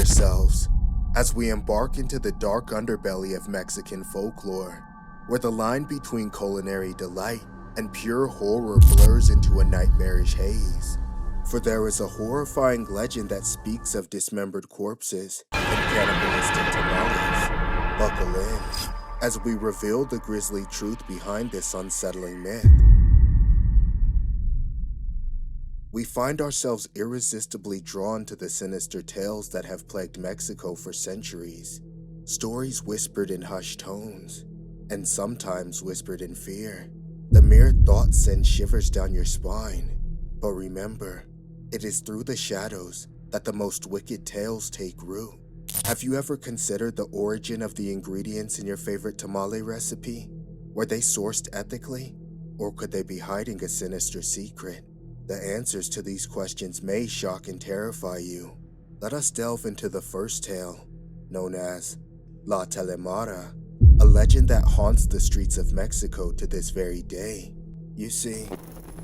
yourselves as we embark into the dark underbelly of Mexican folklore, where the line between culinary delight and pure horror blurs into a nightmarish haze. For there is a horrifying legend that speaks of dismembered corpses and cannibalistic tamales. Buckle in as we reveal the grisly truth behind this unsettling myth. We find ourselves irresistibly drawn to the sinister tales that have plagued Mexico for centuries. Stories whispered in hushed tones, and sometimes whispered in fear. The mere thought sends shivers down your spine. But remember, it is through the shadows that the most wicked tales take root. Have you ever considered the origin of the ingredients in your favorite tamale recipe? Were they sourced ethically, or could they be hiding a sinister secret? The answers to these questions may shock and terrify you. Let us delve into the first tale, known as La Telemara, a legend that haunts the streets of Mexico to this very day. You see,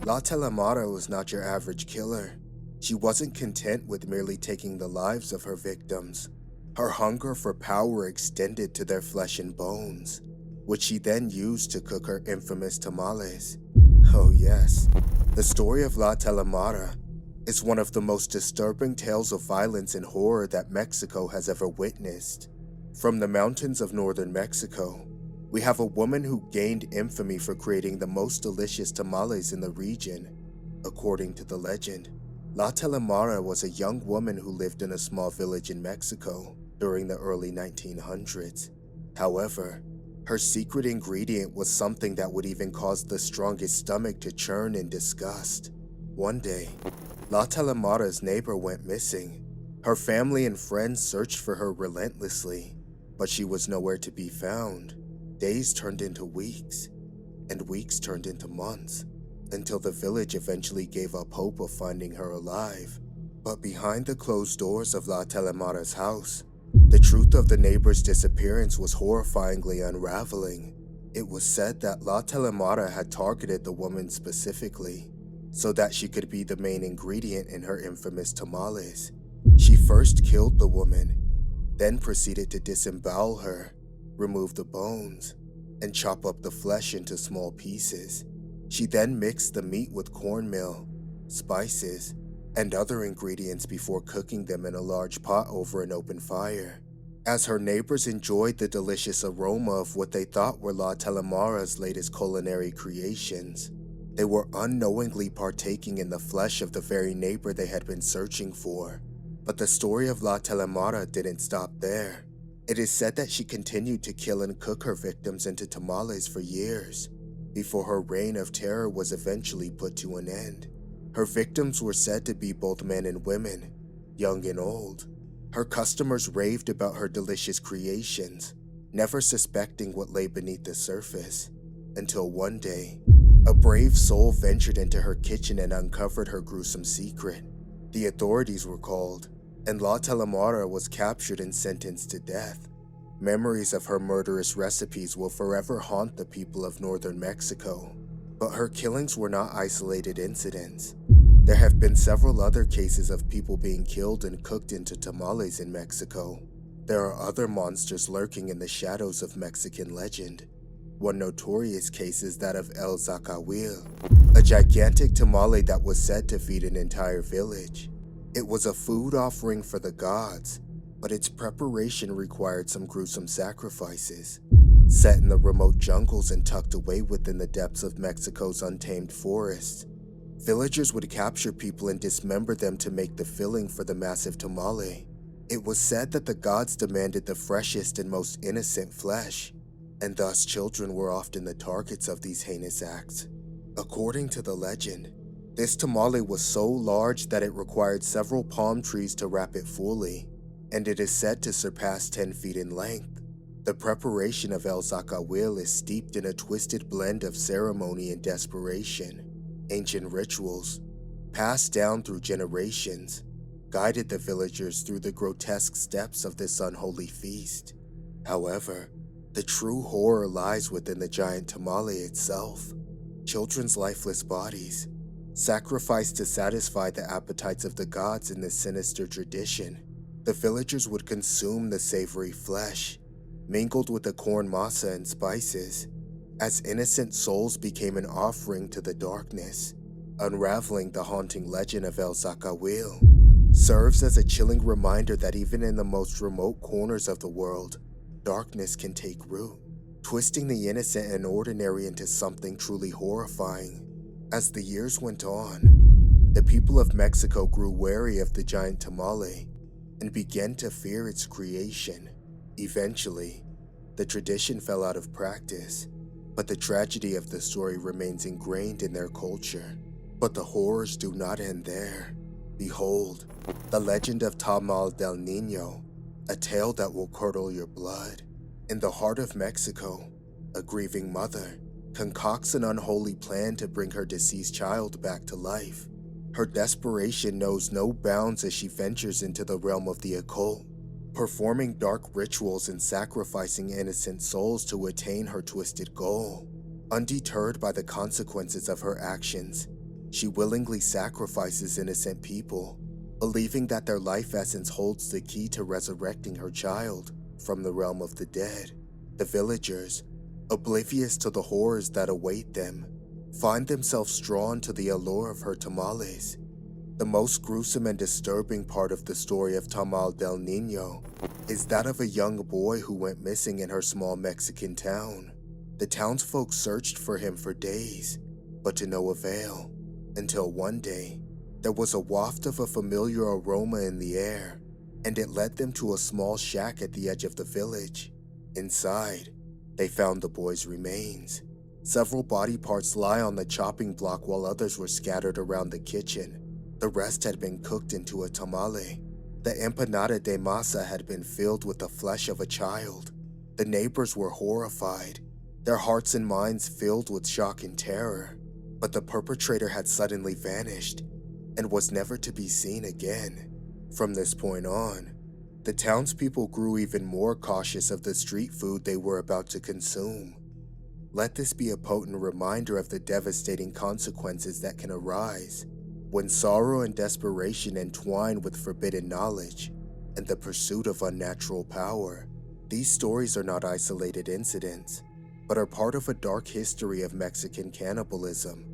La Telemara was not your average killer. She wasn't content with merely taking the lives of her victims. Her hunger for power extended to their flesh and bones, which she then used to cook her infamous tamales. Oh yes, the story of La Telemara is one of the most disturbing tales of violence and horror that Mexico has ever witnessed. From the mountains of northern Mexico, we have a woman who gained infamy for creating the most delicious tamales in the region. According to the legend, La Telemara was a young woman who lived in a small village in Mexico during the early 1900s. However, her secret ingredient was something that would even cause the strongest stomach to churn in disgust. One day, La Telemara's neighbor went missing. Her family and friends searched for her relentlessly, but she was nowhere to be found. Days turned into weeks, and weeks turned into months, until the village eventually gave up hope of finding her alive. But behind the closed doors of La Telemara's house, the truth of the neighbor's disappearance was horrifyingly unraveling. It was said that La Telemara had targeted the woman specifically, so that she could be the main ingredient in her infamous tamales. She first killed the woman, then proceeded to disembowel her, remove the bones, and chop up the flesh into small pieces. She then mixed the meat with cornmeal, spices, and other ingredients before cooking them in a large pot over an open fire. As her neighbors enjoyed the delicious aroma of what they thought were La Telemara's latest culinary creations, they were unknowingly partaking in the flesh of the very neighbor they had been searching for. But the story of La Telemara didn't stop there. It is said that she continued to kill and cook her victims into tamales for years, before her reign of terror was eventually put to an end. Her victims were said to be both men and women, young and old. Her customers raved about her delicious creations, never suspecting what lay beneath the surface, until one day, a brave soul ventured into her kitchen and uncovered her gruesome secret. The authorities were called, and La Telemara was captured and sentenced to death. Memories of her murderous recipes will forever haunt the people of northern Mexico. But her killings were not isolated incidents. There have been several other cases of people being killed and cooked into tamales in Mexico. There are other monsters lurking in the shadows of Mexican legend. One notorious case is that of El Zacahuil, a gigantic tamale that was said to feed an entire village. It was a food offering for the gods, but its preparation required some gruesome sacrifices. Set in the remote jungles and tucked away within the depths of Mexico's untamed forests, villagers would capture people and dismember them to make the filling for the massive tamale. It was said that the gods demanded the freshest and most innocent flesh, and thus children were often the targets of these heinous acts. According to the legend, this tamale was so large that it required several palm trees to wrap it fully, and it is said to surpass 10 feet in length. The preparation of El Zacahuil is steeped in a twisted blend of ceremony and desperation. Ancient rituals, passed down through generations, guided the villagers through the grotesque steps of this unholy feast. However, the true horror lies within the giant tamale itself. Children's lifeless bodies, sacrificed to satisfy the appetites of the gods in this sinister tradition. The villagers would consume the savory flesh, mingled with the corn masa and spices, as innocent souls became an offering to the darkness. Unraveling the haunting legend of El Zacahuil serves as a chilling reminder that even in the most remote corners of the world, darkness can take root, twisting the innocent and ordinary into something truly horrifying. As the years went on, the people of Mexico grew wary of the giant tamale and began to fear its creation. Eventually, the tradition fell out of practice, but the tragedy of the story remains ingrained in their culture. But the horrors do not end there. Behold, the legend of Tamal del Niño, a tale that will curdle your blood. In the heart of Mexico, a grieving mother concocts an unholy plan to bring her deceased child back to life. Her desperation knows no bounds as she ventures into the realm of the occult, performing dark rituals and sacrificing innocent souls to attain her twisted goal. Undeterred by the consequences of her actions, she willingly sacrifices innocent people, believing that their life essence holds the key to resurrecting her child from the realm of the dead. The villagers, oblivious to the horrors that await them, find themselves drawn to the allure of her tamales. The most gruesome and disturbing part of the story of Tamal del Niño is that of a young boy who went missing in her small Mexican town. The townsfolk searched for him for days, but to no avail, until one day, there was a waft of a familiar aroma in the air, and it led them to a small shack at the edge of the village. Inside, they found the boy's remains. Several body parts lie on the chopping block while others were scattered around the kitchen. The rest had been cooked into a tamale. The empanada de masa had been filled with the flesh of a child. The neighbors were horrified, their hearts and minds filled with shock and terror. But the perpetrator had suddenly vanished and was never to be seen again. From this point on, the townspeople grew even more cautious of the street food they were about to consume. Let this be a potent reminder of the devastating consequences that can arise when sorrow and desperation entwine with forbidden knowledge and the pursuit of unnatural power. These stories are not isolated incidents, but are part of a dark history of Mexican cannibalism,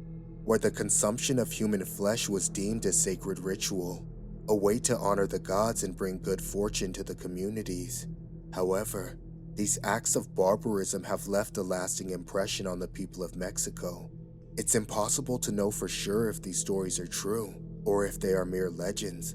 where the consumption of human flesh was deemed a sacred ritual, a way to honor the gods and bring good fortune to the communities. However, these acts of barbarism have left a lasting impression on the people of Mexico. It's impossible to know for sure if these stories are true, or if they are mere legends.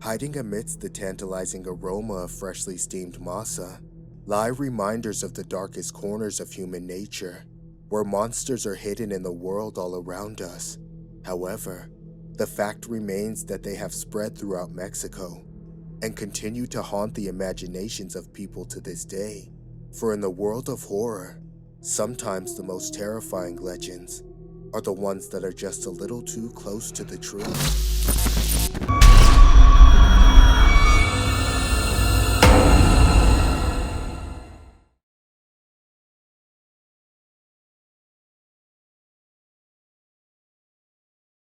Hiding amidst the tantalizing aroma of freshly steamed masa lie reminders of the darkest corners of human nature, where monsters are hidden in the world all around us. However, the fact remains that they have spread throughout Mexico and continue to haunt the imaginations of people to this day. For in the world of horror, sometimes the most terrifying legends are the ones that are just a little too close to the truth.